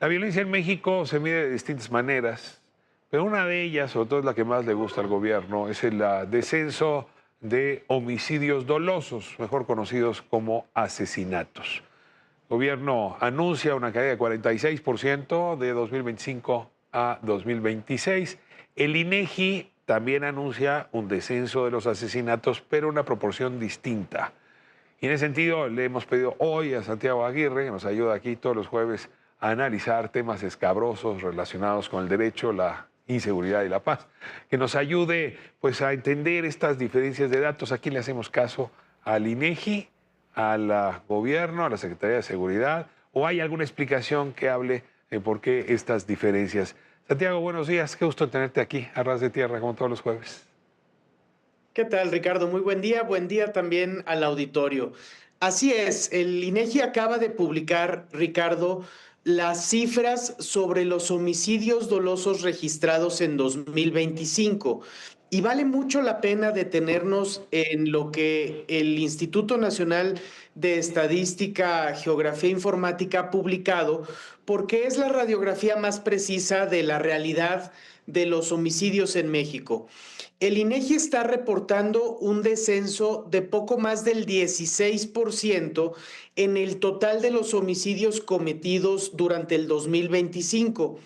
La violencia en México se mide de distintas maneras, pero una de ellas, sobre todo es la que más le gusta al gobierno, es el descenso de homicidios dolosos, mejor conocidos como asesinatos. El gobierno anuncia una caída de 46% de 2025 a 2026. El INEGI también anuncia un descenso de los asesinatos, pero en una proporción distinta. Y en ese sentido le hemos pedido hoy a Santiago Aguirre, que nos ayuda aquí todos los jueves a analizar temas escabrosos relacionados con el derecho, la inseguridad y la paz, que nos ayude pues a entender estas diferencias de datos. Aquí le hacemos caso al INEGI, al gobierno, a la Secretaría de Seguridad, o hay alguna explicación que hable de por qué estas diferencias. Santiago, buenos días, qué gusto tenerte aquí a ras de tierra como todos los jueves. ¿Qué tal, Ricardo? Muy buen día también al auditorio. Así es, el INEGI acaba de publicar, Ricardo, las cifras sobre los homicidios dolosos registrados en 2025. Y vale mucho la pena detenernos en lo que el Instituto Nacional de Estadística, Geografía e Informática ha publicado, porque es la radiografía más precisa de la realidad de los homicidios en México. El INEGI está reportando un descenso de poco más del 16% en el total de los homicidios cometidos durante el 2025.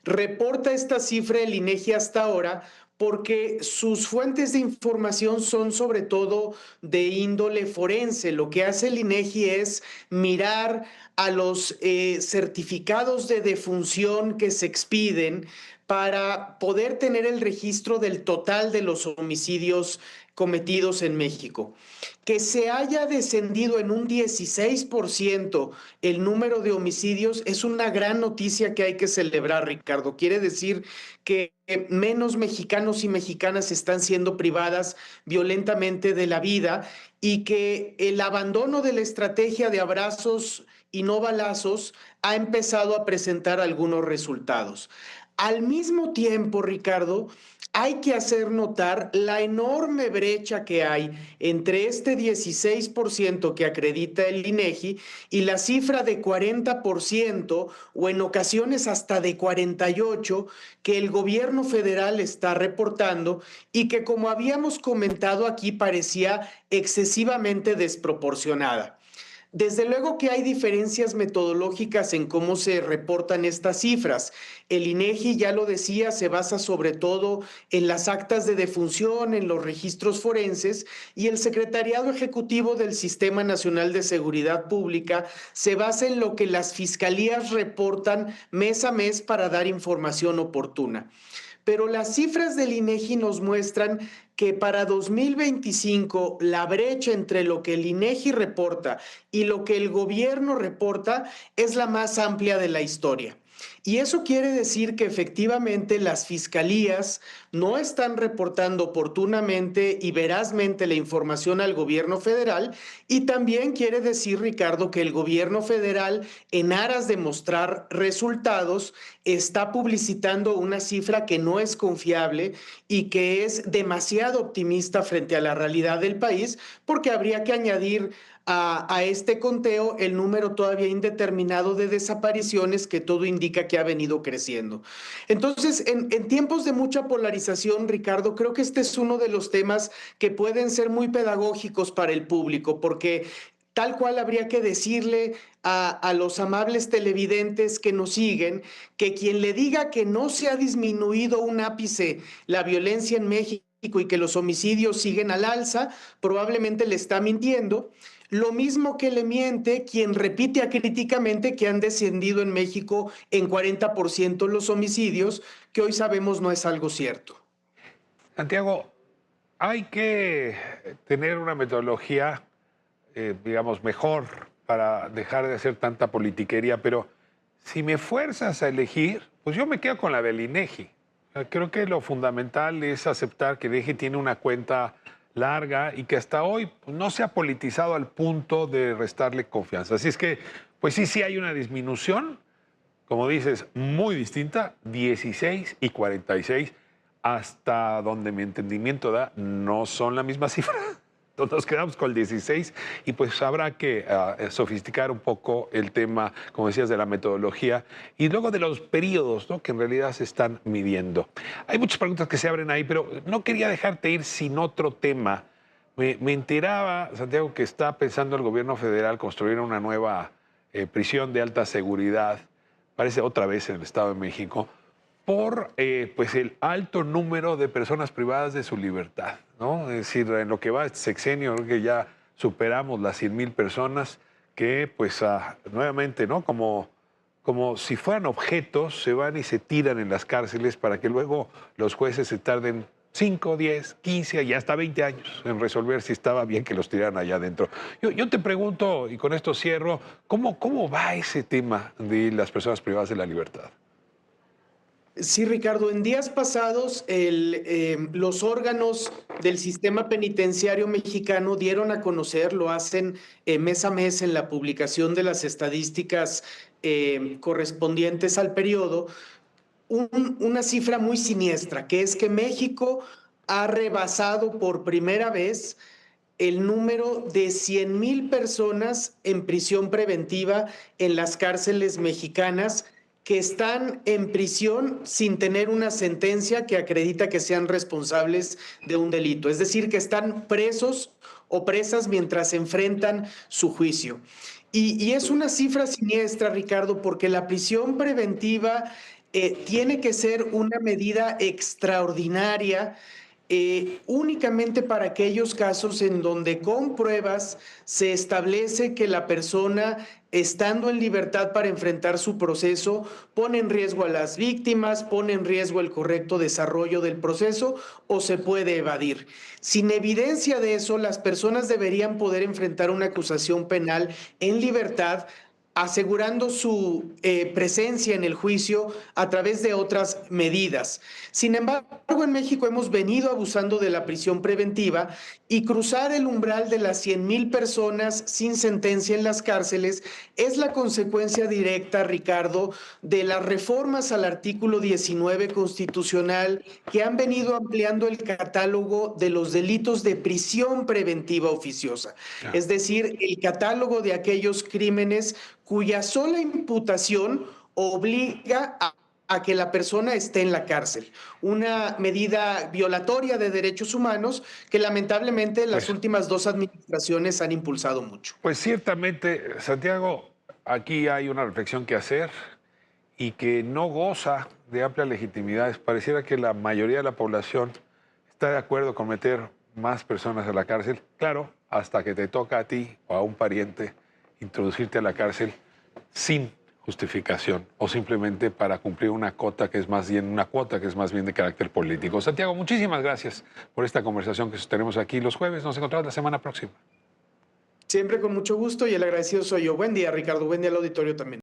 Reporta esta cifra el INEGI hasta ahora porque sus fuentes de información son sobre todo de índole forense. Lo que hace el INEGI es mirar a los certificados de defunción que se expiden para poder tener el registro del total de los homicidios cometidos en México. Que se haya descendido en un 16% el número de homicidios es una gran noticia que hay que celebrar, Ricardo. Quiere decir que menos mexicanos y mexicanas están siendo privadas violentamente de la vida y que el abandono de la estrategia de abrazos y no balazos ha empezado a presentar algunos resultados. Al mismo tiempo, Ricardo, hay que hacer notar la enorme brecha que hay entre este 16% que acredita el INEGI y la cifra de 40% o en ocasiones hasta de 48% que el gobierno federal está reportando y que, como habíamos comentado aquí, parecía excesivamente desproporcionada. Desde luego que hay diferencias metodológicas en cómo se reportan estas cifras. El INEGI, ya lo decía, se basa sobre todo en las actas de defunción, en los registros forenses, y el Secretariado Ejecutivo del Sistema Nacional de Seguridad Pública se basa en lo que las fiscalías reportan mes a mes para dar información oportuna. Pero las cifras del INEGI nos muestran que para 2025 la brecha entre lo que el INEGI reporta y lo que el gobierno reporta es la más amplia de la historia. Y eso quiere decir que efectivamente las fiscalías no están reportando oportunamente y verazmente la información al gobierno federal, y también quiere decir, Ricardo, que el gobierno federal, en aras de mostrar resultados, está publicitando una cifra que no es confiable y que es demasiado optimista frente a la realidad del país, porque habría que añadir a este conteo el número todavía indeterminado de desapariciones que todo indica que ha venido creciendo. Entonces, en tiempos de mucha polarización, Ricardo, creo que este es uno de los temas que pueden ser muy pedagógicos para el público, porque tal cual habría que decirle a los amables televidentes que nos siguen que quien le diga que no se ha disminuido un ápice la violencia en México y que los homicidios siguen al alza, probablemente le está mintiendo. Lo mismo que le miente quien repite acríticamente que han descendido en México en 40% los homicidios, que hoy sabemos no es algo cierto. Santiago, hay que tener una metodología, digamos, mejor para dejar de hacer tanta politiquería, pero si me fuerzas a elegir, pues yo me quedo con la del INEGI. Creo que lo fundamental es aceptar que el INEGI tiene una cuenta larga y que hasta hoy pues, no se ha politizado al punto de restarle confianza. Así es que, pues sí, sí hay una disminución, como dices, muy distinta, 16 y 46, hasta donde mi entendimiento da, no son la misma cifra. nos quedamos con el 16 y pues habrá que sofisticar un poco el tema, como decías, de la metodología y luego de los periodos, ¿no?, que en realidad se están midiendo. Hay muchas preguntas que se abren ahí, pero no quería dejarte ir sin otro tema. Me enteraba, Santiago, que está pensando el gobierno federal construir una nueva prisión de alta seguridad, parece otra vez en el Estado de México, por pues el alto número de personas privadas de su libertad, ¿no? Es decir, en lo que va este sexenio, creo que ya superamos las 100,000 personas que, pues, nuevamente, ¿no?, como si fueran objetos, se van y se tiran en las cárceles para que luego los jueces se tarden 5, 10, 15 y hasta 20 años en resolver si estaba bien que los tiraran allá adentro. Yo te pregunto, y con esto cierro, ¿cómo va ese tema de las personas privadas de la libertad? Sí, Ricardo, en días pasados los órganos del sistema penitenciario mexicano dieron a conocer, lo hacen mes a mes en la publicación de las estadísticas correspondientes al periodo, una cifra muy siniestra, que es que México ha rebasado por primera vez el número de 100,000 personas en prisión preventiva en las cárceles mexicanas que están en prisión sin tener una sentencia que acredita que sean responsables de un delito. Es decir, que están presos o presas mientras enfrentan su juicio. Y es una cifra siniestra, Ricardo, porque la prisión preventiva tiene que ser una medida extraordinaria únicamente para aquellos casos en donde con pruebas se establece que la persona, estando en libertad para enfrentar su proceso, pone en riesgo a las víctimas, pone en riesgo el correcto desarrollo del proceso o se puede evadir. Sin evidencia de eso, las personas deberían poder enfrentar una acusación penal en libertad, asegurando su presencia en el juicio a través de otras medidas. Sin embargo, en México hemos venido abusando de la prisión preventiva y cruzar el umbral de las 100,000 personas sin sentencia en las cárceles es la consecuencia directa, Ricardo, de las reformas al artículo 19 constitucional que han venido ampliando el catálogo de los delitos de prisión preventiva oficiosa. Es decir, el catálogo de aquellos crímenes cuya sola imputación obliga a que la persona esté en la cárcel. Una medida violatoria de derechos humanos que lamentablemente las Pues, últimas dos administraciones han impulsado mucho. pues ciertamente, Santiago, aquí hay una reflexión que hacer y que no goza de amplia legitimidad. Pareciera que la mayoría de la población está de acuerdo con meter más personas a la cárcel. Claro, hasta que te toca a ti o a un pariente introducirte a la cárcel sin justificación o simplemente para cumplir una cuota que es más bien de carácter político. Santiago, muchísimas gracias por esta conversación que sostenemos aquí los jueves. Nos encontramos la semana próxima. Siempre con mucho gusto y el agradecido soy yo. Buen día, Ricardo. Buen día al auditorio también.